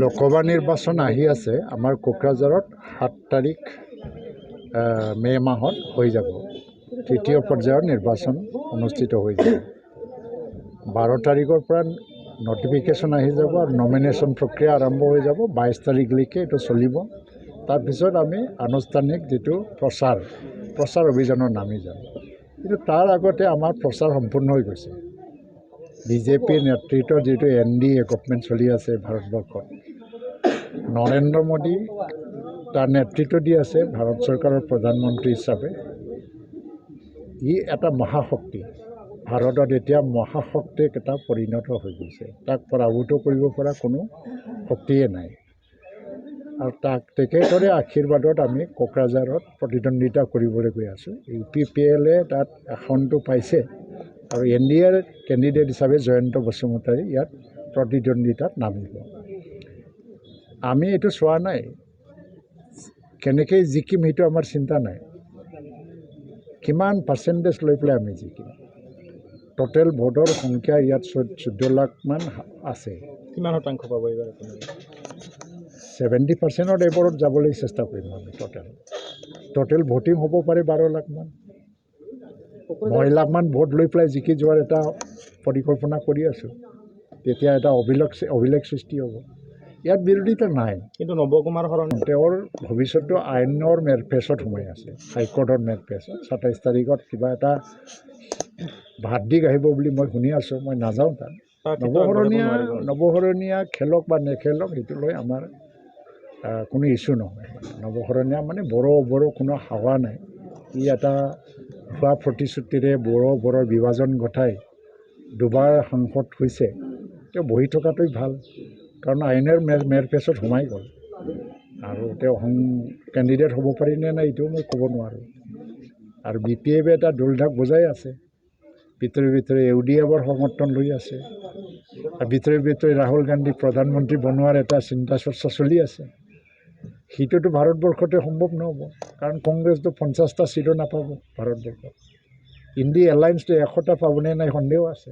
লোকসভা নিৰ্বাচন আহি আছে আমাৰ কোকৰাঝাৰত 7 তাৰিখ মে মাহত হৈ যাব। তৃতীয় পৰ্যায়ৰ নিৰ্বাচন অনুষ্ঠিত হৈ যাব। 12 তাৰিখৰ পৰা নটিফিকেশ্যন আহি যাব আৰু নমিনেশ্যন প্ৰক্ৰিয়া আৰম্ভ হৈ যাব। 22 তাৰিখলৈকে এইটো চলিব। তাৰপিছত আমি আনুষ্ঠানিক যিটো প্ৰচাৰ অভিযানত নামি যাম। কিন্তু তাৰ আগতে আমাৰ প্ৰচাৰ সম্পূৰ্ণ হৈ গৈছে। বিজেপিৰ নেতৃত্বৰ যিটো NDA গভৰ্ণমেণ্ট চলি আছে ভাৰতবৰ্ষত, নৰেন্দ্ৰ মোদী তাৰ নেতৃত্ব দি আছে ভাৰত চৰকাৰৰ প্ৰধানমন্ত্ৰী হিচাপে। ই এটা মহাশক্তি, ভাৰতত এতিয়া মহাশক্তিক এটা পৰিণত হৈ গৈছে। তাক পৰাভূত কৰিব পৰা কোনো শক্তিয়ে নাই। আৰু তেখেতৰে আশীৰ্বাদত আমি কোকৰাঝাৰত প্ৰতিদ্বন্দ্বিতা কৰিবলৈ গৈ আছোঁ। UPPLে তাত আসনটো পাইছে আৰু NDAৰ কেণ্ডিডেট হিচাপে জয়ন্ত বসুমতাৰী ইয়াত প্ৰতিদ্বন্দ্বিতাত নামিব। আমি এইটো চোৱা নাই কেনেকৈ জিকিম, সেইটো আমাৰ চিন্তা নাই। কিমান পাৰ্চেণ্টেজ লৈ পেলাই আমি জিকিম। টোটেল ভোটৰ সংখ্যা ইয়াত 14 লাখমান আছে। কিমান শতাংশ পাব এইবাৰ? 70%ৰ এইবোৰত যাবলৈ চেষ্টা কৰিম আমি। টোটেল ভোটিং হ'ব পাৰে 12 লাখমান। 9 লাখমান ভোট লৈ পেলাই জিকি যোৱাৰ এটা পৰিকল্পনা কৰি আছোঁ। তেতিয়া এটা অভিলেখ সৃষ্টি হ'ব। ইয়াত বিৰোধিতা নাই। কিন্তু নৱকুমাৰ শৰণ তেওঁৰ ভৱিষ্যতটো আইনৰ মেৰপেচত সোমাই আছে, হাইকোৰ্টৰ মেৰপেচত। 27 তাৰিখত কিবা এটা ভাৰ্ডিক্ট আহিব বুলি মই শুনি আছোঁ। মই নাযাওঁ তাত। নৱশৰণীয়া খেলক বা নেখেলক সেইটো লৈ আমাৰ কোনো ইছ্যু নহয়। নৱশৰণীয়া মানে বড়ো কোনো হাৱা নাই। ই এটা ভুৱা প্ৰতিশ্ৰুতিৰে বড়োৰ বিভাজন ঘটাই দুবাৰ সাংসদ হৈছে। তেওঁ বহি থকাটোৱেই ভাল, কাৰণ আইনৰ মেৰপেচত সোমাই গ'ল। আৰু তেওঁ কেণ্ডিডেট হ'ব পাৰিনে নাই এইটোও মই ক'ব নোৱাৰোঁ। আৰু BPF এটা দোল-ঢাক বজাই আছে। ভিতৰে UDFৰ সমৰ্থন লৈ আছে। আৰু ভিতৰে ৰাহুল গান্ধী প্ৰধানমন্ত্ৰী বনোৱাৰ এটা চিন্তা চৰ্চা চলি আছে। সেইটোতো ভাৰতবৰ্ষতে সম্ভৱ নহ'ব, কাৰণ কংগ্ৰেছটো 50টা চিটো নাপাব ভাৰতবৰ্ষত। ইণ্ডি এলায়েন্সটো 100টা পাবনে নাই সন্দেহ আছে।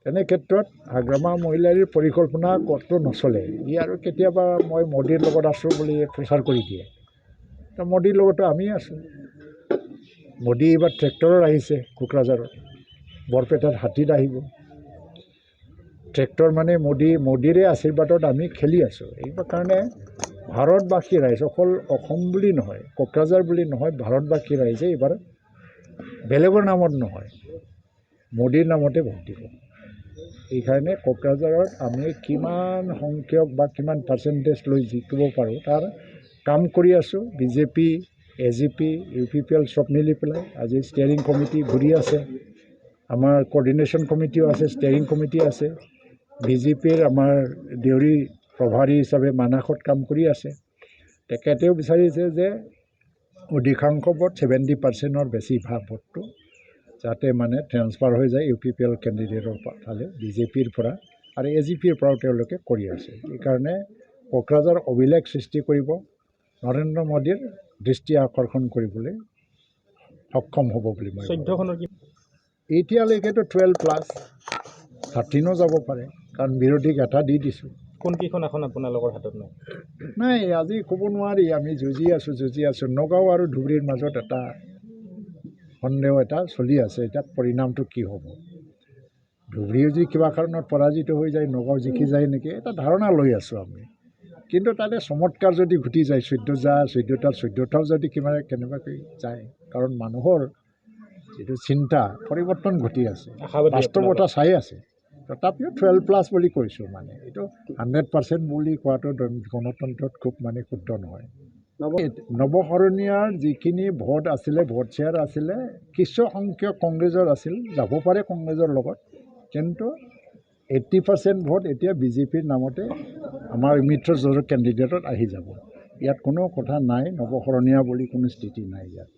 তেনে ক্ষেত্ৰত হাগ্ৰামা মহিলাৰীৰ পৰিকল্পনা ক'তো নচলে। ই আৰু কেতিয়াবা মই মোদীৰ লগত আছোঁ বুলি প্ৰচাৰ কৰি দিয়ে। তো মোদীৰ লগতো আমি আছোঁ। মোদী এইবাৰ ট্ৰেক্টৰত আহিছে কোকৰাঝাৰত, বৰপেটাত হাতীত আহিব। ট্ৰেক্টৰ মানে মোদীৰে আশীৰ্বাদত আমি খেলি আছোঁ। এইবাৰ কাৰণে ভাৰতবাসী ৰাইজ, অকল অসম বুলি নহয়, কোকৰাঝাৰ বুলি নহয়, ভাৰতবাসী ৰাইজে এইবাৰ বেলেগৰ নামত নহয়, মোদীৰ নামতে ভোট দিব। সেইকাৰণে কোকৰাঝাৰত আমি কিমান সংখ্যক বা কিমান পাৰ্চেণ্টেজ লৈ জিকিব পাৰোঁ তাৰ কাম কৰি আছোঁ। বিজেপি, AGP, UPPL চব মিলি পেলাই আজি ষ্টিয়াৰিং কমিটি ঘূৰি আছে। আমাৰ কোঅৰ্ডিনেশ্যন কমিটিও আছে, ষ্টিয়াৰিং কমিটি আছে। BJPৰ আমাৰ দেউৰী প্ৰভাৰী হিচাপে মানাসত কাম কৰি আছে। তেখেতেও বিচাৰিছে যে অধিকাংশ ভোট 70%ৰ বেছি ভাগ ভোটটো যাতে মানে ট্ৰেন্সফাৰ হৈ যায় UPPL কেণ্ডিডেটৰ ফালে, BJPৰ পৰা আৰু AGPৰ পৰাও তেওঁলোকে কৰি আছে। সেইকাৰণে কোকৰাঝাৰ অভিলেখ সৃষ্টি কৰিব, নৰেন্দ্ৰ মোদীৰ দৃষ্টি আকৰ্ষণ কৰিবলৈ সক্ষম হ'ব বুলি মই 14খনৰ কি এতিয়ালৈকেতো 12+, 13ও যাব পাৰে, কাৰণ বিৰোধীক এটা দি দিছোঁ। কোনকেইখন আসন আপোনালোকৰ হাতত নাই আজি ক'ব নোৱাৰি। আমি যুঁজি আছোঁ। নগাঁও আৰু ধুবুৰীৰ মাজত এটা সন্দেহ এটা চলি আছে। এতিয়া পৰিণামটো কি হ'ব। ধুবুৰীও যদি কিবা কাৰণত পৰাজিত হৈ যায়, নগাঁও জিকি যায় নেকি, এটা ধাৰণা লৈ আছোঁ আমি। কিন্তু তাতে চমৎকাৰ যদি ঘটি যায়, 14টাও যদি কেনেবাকৈ যায়, কাৰণ মানুহৰ যিটো চিন্তা পৰিৱৰ্তন ঘটি আছে, বাস্তৱতা চাই আছে। তথাপিও 12+ বুলি কৈছোঁ। মানে এইটো 100% বুলি কোৱাটো গণতন্ত্ৰত খুব মানে শুদ্ধ নহয়। নৱশৰণীয়াৰ যিখিনি ভোট আছিলে, ভোট শ্বেয়াৰ আছিলে, কিছু সংখ্যক কংগ্ৰেছৰ আছিল, যাব পাৰে কংগ্ৰেছৰ লগত। কিন্তু 80% ভোট এতিয়া BJPৰ নামতে আমাৰ মিত্ৰজোঁটৰ কেণ্ডিডেটত আহি যাব। ইয়াত কোনো কথা নাই, নৱশৰণীয়া বুলি কোনো স্থিতি নাই ইয়াত।